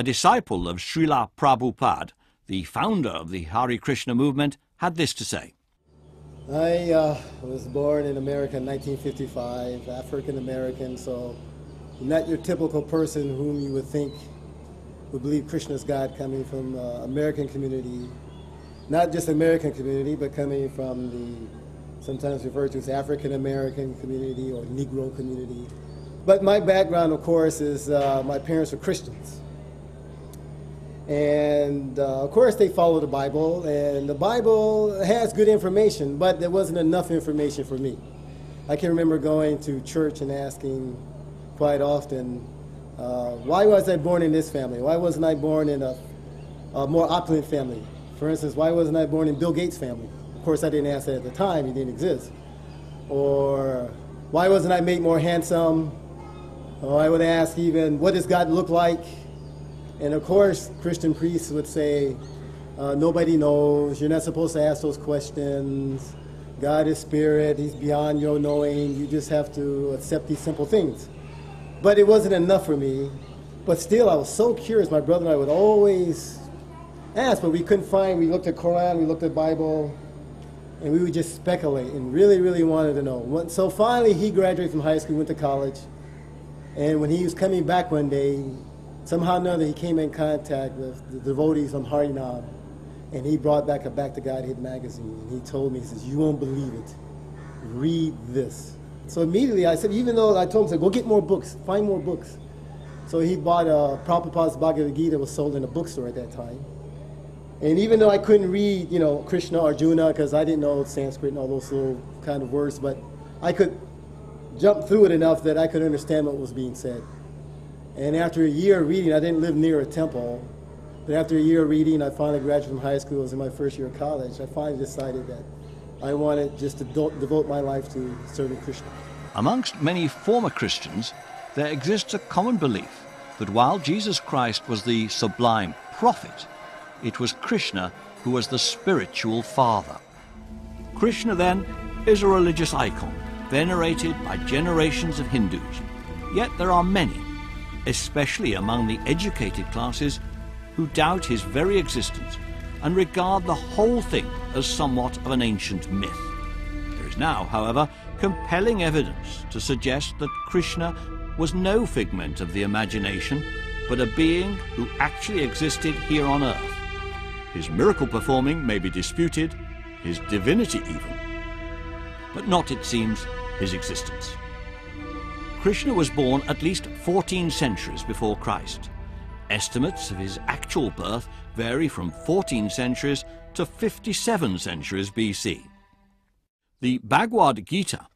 a disciple of Srila Prabhupada, the founder of the Hare Krishna movement, had this to say. I was born in America in 1955, African American, so not your typical person whom you would think would believe Krishna is God, coming from American community, not just American community, but coming from the sometimes referred to as African American community or Negro community. But my background, of course, is my parents were Christians. And of course they follow the Bible, and the Bible has good information, but there wasn't enough information for me. I can remember going to church and asking quite often, why was I born in this family? Why wasn't I born in a more opulent family? For instance, why wasn't I born in Bill Gates' family? Of course, I didn't ask that at the time, he didn't exist. Or why wasn't I made more handsome? Or I would ask even, what does God look like? And of course, Christian priests would say, nobody knows, you're not supposed to ask those questions. God is spirit, he's beyond your knowing, you just have to accept these simple things. But it wasn't enough for me. But still, I was so curious. My brother and I would always ask, but we couldn't find. We looked at Quran, we looked at Bible, and we would just speculate and really, really wanted to know. So finally, he graduated from high school, went to college, and when he was coming back one day, somehow or another, he came in contact with the devotees from Harinam, and he brought back a Back to Godhead magazine, and he told me, he says, you won't believe it. Read this. So immediately I said, even though I told him, I said, go get more books, find more books. So he bought Prabhupada's Bhagavad Gita, that was sold in a bookstore at that time. And even though I couldn't read, Krishna, Arjuna, because I didn't know Sanskrit and all those little kind of words, but I could jump through it enough that I could understand what was being said. And after a year of reading, I didn't live near a temple, but after a year of reading, I finally graduated from high school. It was in my first year of college. I finally decided that I wanted just to devote my life to serving Krishna. Amongst many former Christians, there exists a common belief that while Jesus Christ was the sublime prophet, it was Krishna who was the spiritual father. Krishna, then, is a religious icon, venerated by generations of Hindus. Yet there are many, especially among the educated classes, who doubt his very existence and regard the whole thing as somewhat of an ancient myth. There is now, however, compelling evidence to suggest that Krishna was no figment of the imagination, but a being who actually existed here on earth. His miracle performing may be disputed, his divinity even, but not, it seems, his existence. Krishna was born at least 14 centuries before Christ. Estimates of his actual birth vary from 14 centuries to 57 centuries BC. The Bhagavad Gita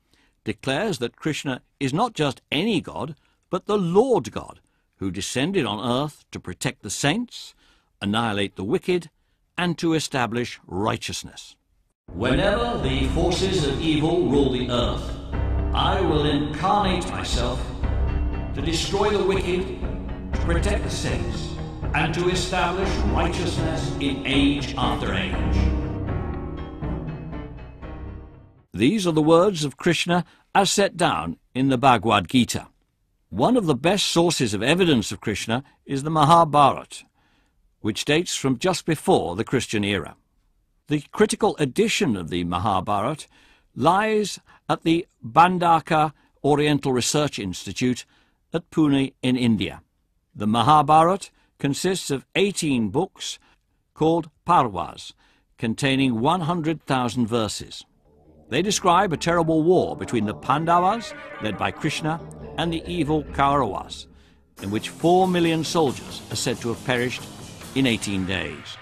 declares that Krishna is not just any god, but the Lord God, who descended on earth to protect the saints, annihilate the wicked, and to establish righteousness. Whenever the forces of evil rule the earth, I will incarnate myself to destroy the wicked, to protect the saints, and to establish righteousness in age after age. These are the words of Krishna as set down in the Bhagavad Gita. One of the best sources of evidence of Krishna is the Mahabharata, which dates from just before the Christian era. The critical edition of the Mahabharata lies at the Bhandaka Oriental Research Institute at Pune in India. The Mahabharata consists of 18 books called Parvas, containing 100,000 verses. They describe a terrible war between the Pandavas, led by Krishna, and the evil Kauravas, in which 4 million soldiers are said to have perished in 18 days.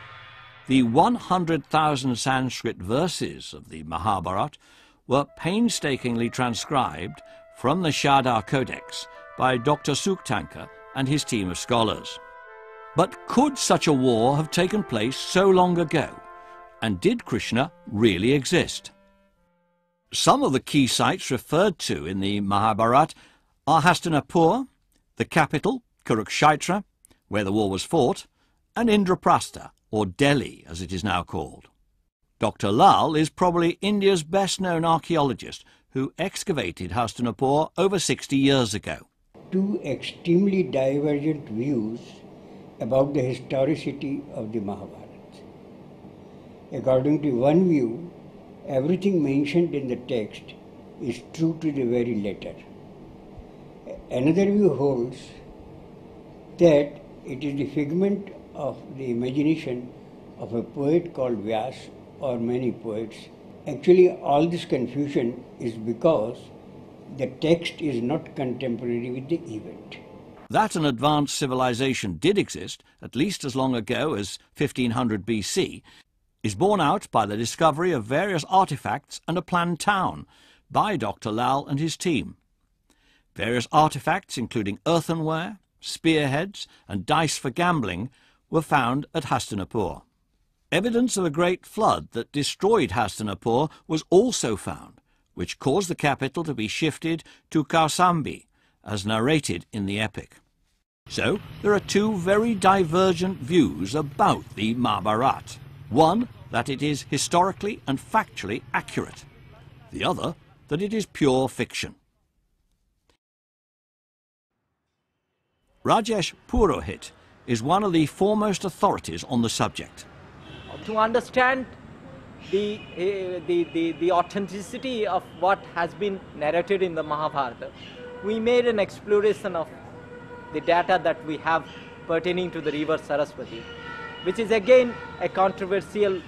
The 100,000 Sanskrit verses of the Mahabharata were painstakingly transcribed from the Shada Codex by Dr. Suktankar and his team of scholars. But could such a war have taken place so long ago? And did Krishna really exist? Some of the key sites referred to in the Mahabharata are Hastinapur, the capital, Kurukshetra, where the war was fought, and Indraprastha, or Delhi as it is now called. Dr. Lal is probably India's best-known archaeologist who excavated Hastinapur over 60 years ago. Two extremely divergent views about the historicity of the Mahabharata. According to one view, everything mentioned in the text is true to the very letter. Another view holds that it is the figment of the imagination of a poet called Vyas or many poets. Actually, all this confusion is because the text is not contemporary with the event. That an advanced civilization did exist, at least as long ago as 1500 BC, is borne out by the discovery of various artifacts and a planned town by Dr. Lal and his team. Various artifacts, including earthenware, spearheads, and dice for gambling, were found at Hastinapur. Evidence of a great flood that destroyed Hastinapur was also found, which caused the capital to be shifted to Kausambi, as narrated in the epic. So there are two very divergent views about the Mahabharata. One, that it is historically and factually accurate. The other, that it is pure fiction. Rajesh Purohit is one of the foremost authorities on the subject. To understand the authenticity of what has been narrated in the Mahabharata, we made an exploration of the data that we have pertaining to the river Saraswati, which is again a controversial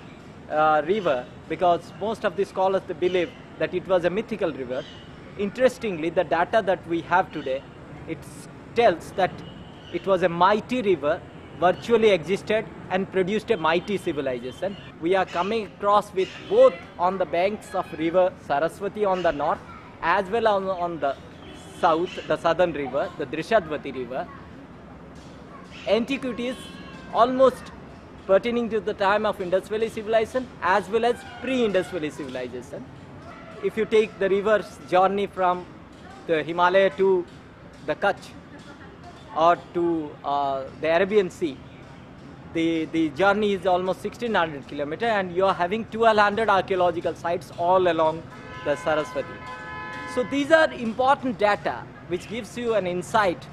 river, because most of the scholars believe that it was a mythical river. Interestingly, the data that we have today, it tells that it was a mighty river, virtually existed and produced a mighty civilization. We are coming across with both on the banks of river Saraswati on the north as well as on the south, the southern river, the Drishadvati river, antiquities almost pertaining to the time of Indus Valley civilization as well as pre-Indus Valley civilization. If you take the river's journey from the Himalaya to the Kutch or to the Arabian Sea, the journey is almost 1600 kilometers, and you are having 1200 archaeological sites all along the Saraswati. So these are important data which gives you an insight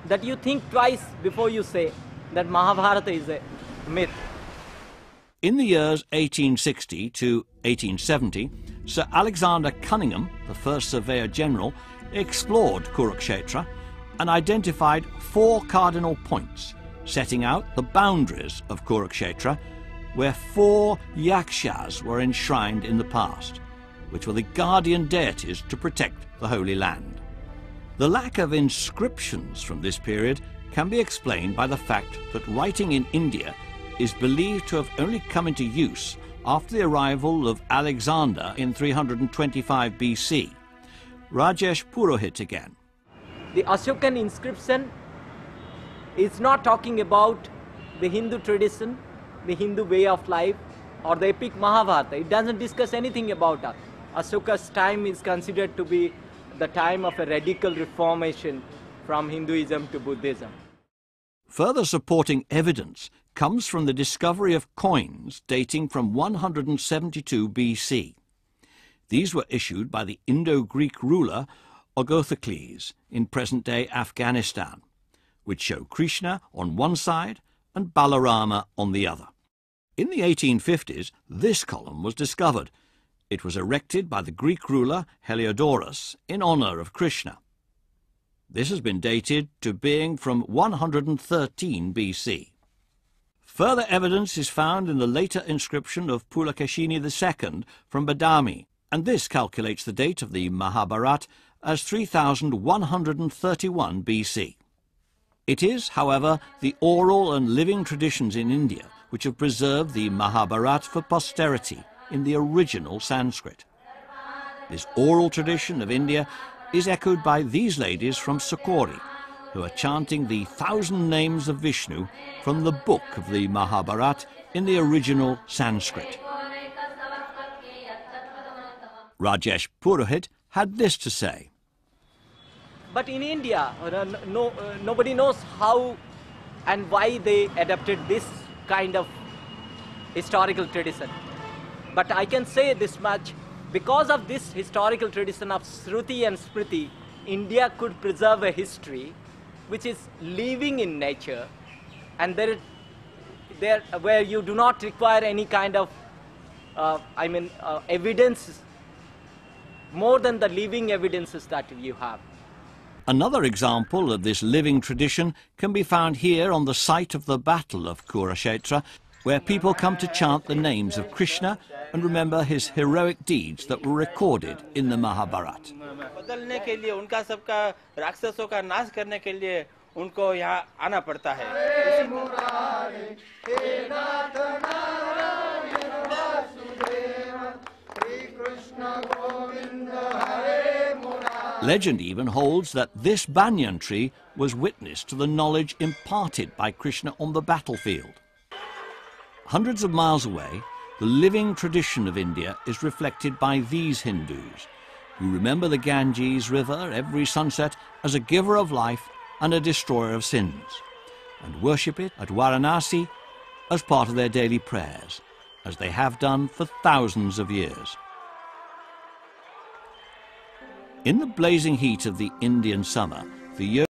that you think twice before you say that Mahabharata is a myth. In the years 1860 to 1870, Sir Alexander Cunningham, the first Surveyor General, explored Kurukshetra and identified 4 cardinal points, setting out the boundaries of Kurukshetra, where 4 yakshas were enshrined in the past, which were the guardian deities to protect the Holy Land. The lack of inscriptions from this period can be explained by the fact that writing in India is believed to have only come into use after the arrival of Alexander in 325 BC. Rajesh Purohit again. The Ashokan inscription is not talking about the Hindu tradition, the Hindu way of life, or the epic Mahabharata. It doesn't discuss anything about that. Ashoka's time is considered to be the time of a radical reformation from Hinduism to Buddhism. Further supporting evidence comes from the discovery of coins dating from 172 BC. These were issued by the Indo-Greek ruler Ogothocles in present-day Afghanistan, which show Krishna on one side and Balarama on the other. In the 1850s, this column was discovered. It was erected by the Greek ruler Heliodorus in honor of Krishna. This has been dated to being from 113 BC. Further evidence is found in the later inscription of Pulakeshini II from Badami, and this calculates the date of the Mahabharata as 3131 BC. It is, however, the oral and living traditions in India which have preserved the Mahabharata for posterity in the original Sanskrit. This oral tradition of India is echoed by these ladies from Sakori, who are chanting the 1,000 names of Vishnu from the book of the Mahabharata in the original Sanskrit. Rajesh Purohit had this to say. But in India, nobody knows how and why they adopted this kind of historical tradition. But I can say this much, because of this historical tradition of Shruti and Smriti, India could preserve a history which is living in nature, and there where you do not require any kind of evidence more than the living evidences that you have. Another example of this living tradition can be found here on the site of the Battle of Kurukshetra, where people come to chant the names of Krishna and remember his heroic deeds that were recorded in the Mahabharata. बदलने के लिए उनका सबका राक्षसों का नाश करने के लिए उनको यहाँ आना पड़ता है. Legend even holds that this banyan tree was witness to the knowledge imparted by Krishna on the battlefield. Hundreds of miles away, the living tradition of India is reflected by these Hindus, who remember the Ganges River every sunset as a giver of life and a destroyer of sins, and worship it at Varanasi as part of their daily prayers, as they have done for thousands of years. In the blazing heat of the Indian summer, the